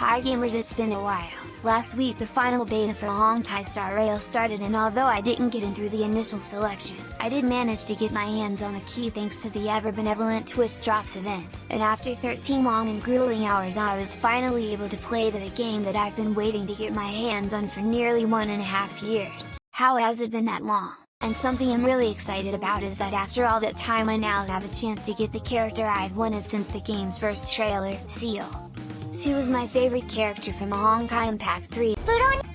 Hi gamers, it's been a while. Last week the final beta for Honkai Star Rail started, and although I didn't get in through the initial selection, I did manage to get my hands on the key thanks to the ever-benevolent Twitch Drops event, and after 13 long and grueling hours I was finally able to play the game that I've been waiting to get my hands on for nearly 1.5 years. How has it been that long? And something I'm really excited about is that after all that time I now have a chance to get the character I've wanted since the game's first trailer, Seele. She was my favorite character from Honkai Impact 3,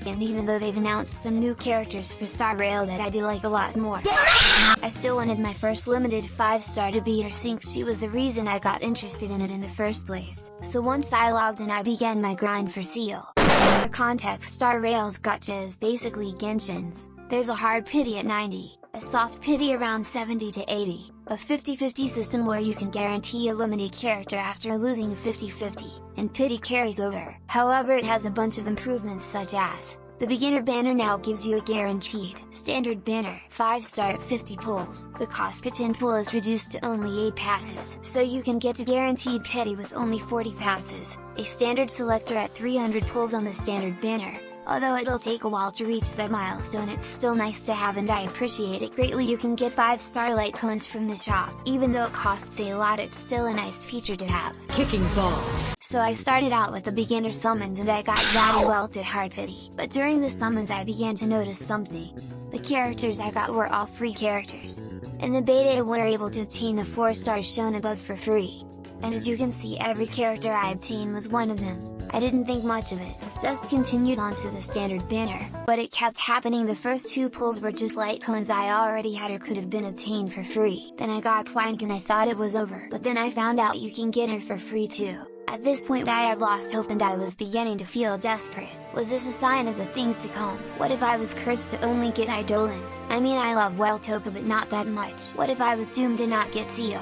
and even though they've announced some new characters for Star Rail that I do like a lot more, I still wanted my first limited 5-star to be her since she was the reason I got interested in it in the first place. So once I logged in I began my grind for Seele. For context, Star Rail's gacha is basically Genshin's. There's a hard pity at 90, a soft pity around 70 to 80, a 50-50 system where you can guarantee a limited character after losing a 50-50, and pity carries over. However, it has a bunch of improvements such as, the beginner banner now gives you a guaranteed standard banner 5-star at 50 pulls. The cost per 10 pull is reduced to only 8 passes, so you can get a guaranteed petty with only 40 passes, a standard selector at 300 pulls on the standard banner. Although it'll take a while to reach that milestone, it's still nice to have and I appreciate it greatly. You can get 5-star light cones from the shop. Even though it costs a lot, it's still a nice feature to have. Kicking balls. So I started out with the beginner summons and I got Daed Welt at hard pity. But during the summons I began to notice something. The characters I got were all free characters. In the beta we were able to obtain the 4 stars shown above for free. And as you can see, every character I obtained was one of them. I didn't think much of it, just continued on to the standard banner, but it kept happening. The first 2 pulls were just light cones I already had or could have been obtained for free. Then I got Quank and I thought it was over, but then I found out you can get her for free too. At this point I had lost hope and I was beginning to feel desperate. Was this a sign of the things to come? What if I was cursed to only get Eidolons? I mean, I love Weltopa but not that much. What if I was doomed to not get Seele?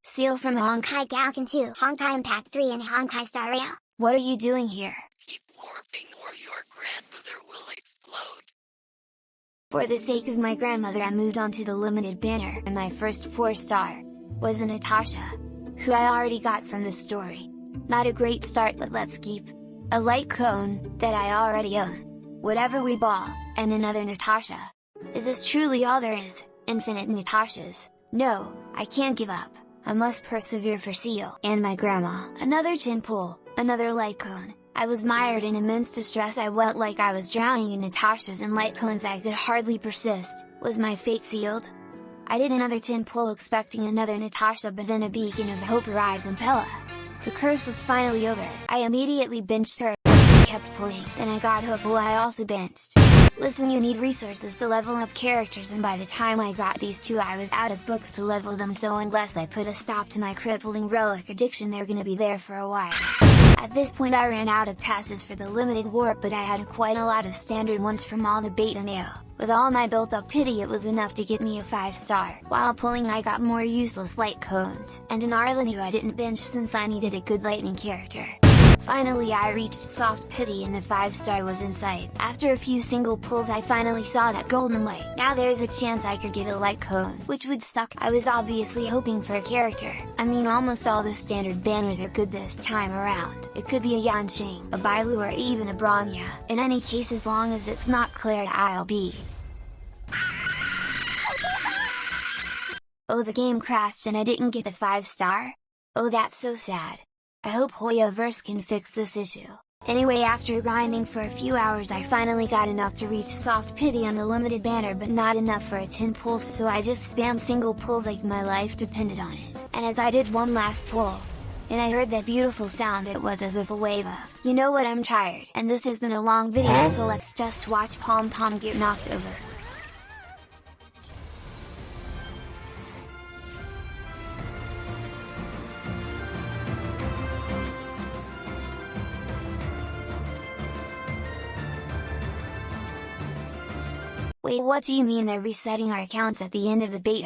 Seele from Honkai Galcan 2, Honkai Impact 3 and Honkai Star Rail. What are you doing here? Keep warping or your grandmother will explode. For the sake of my grandmother I moved on to the limited banner, and my first 4-star was a Natasha, who I already got from the story. Not a great start, but let's keep a light cone that I already own. Whatever we ball, and another Natasha. Is this truly all there is? Infinite Natashas? No, I can't give up. I must persevere for Seele and my grandma. Another 10 pull, another light cone. I was mired in immense distress. I felt like I was drowning in Natashas and light cones. I could hardly persist. Was my fate sealed? I did another 10 pull expecting another Natasha, but then a beacon of hope arrived in Pella. The curse was finally over. I immediately benched her. Kept pulling, then I got hooked. Well, I also benched. Listen, you need resources to level up characters, and by the time I got these 2 I was out of books to level them, so unless I put a stop to my crippling relic addiction they're gonna be there for a while. At this point I ran out of passes for the limited warp, but I had quite a lot of standard ones from all the beta mail. With all my built up pity it was enough to get me a 5-star. While pulling I got more useless light cones, and an Arlen who I didn't bench since I needed a good lightning character. Finally I reached soft pity and the 5-star was in sight. After a few single pulls I finally saw that golden light. Now there's a chance I could get a light cone, which would suck. I was obviously hoping for a character. I mean, almost all the standard banners are good this time around. It could be a Yanqing, a Bailu, or even a Bronya. In any case, as long as it's not Clara, I'll be. Oh, the game crashed and I didn't get the 5-star? Oh, that's so sad. I hope Hoyoverse can fix this issue. Anyway, after grinding for a few hours I finally got enough to reach soft pity on the limited banner, but not enough for a 10 pulls, so I just spammed single pulls like my life depended on it. And as I did one last pull, and I heard that beautiful sound, it was as if a wave of, you know what, I'm tired. And this has been a long video, so let's just watch Pom Pom get knocked over. Wait, what do you mean they're resetting our accounts at the end of the beta?